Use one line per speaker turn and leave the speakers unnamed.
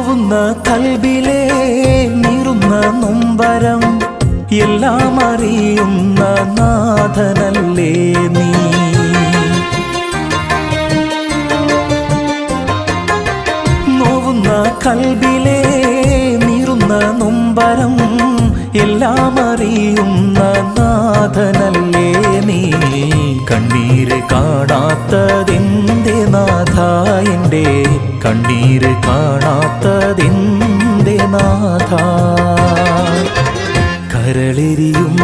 നോവുന്ന കൽബിലെ നീറുന്ന നൊമ്പരം എല്ലാം അറിയുന്ന നാഥനല്ലേ നീ. നോവുന്ന കൽബിലെ നീറുന്ന നൊമ്പരം എല്ലാം അറിയുന്ന നാഥനല്ലേ നീ. കണ്ണീര് കാണാത്തതെന്തേ നാഥ എൻ്റെ, കണ്ണീര് കാണാത്തതെന്തേ നാഥ. കരളെരിയും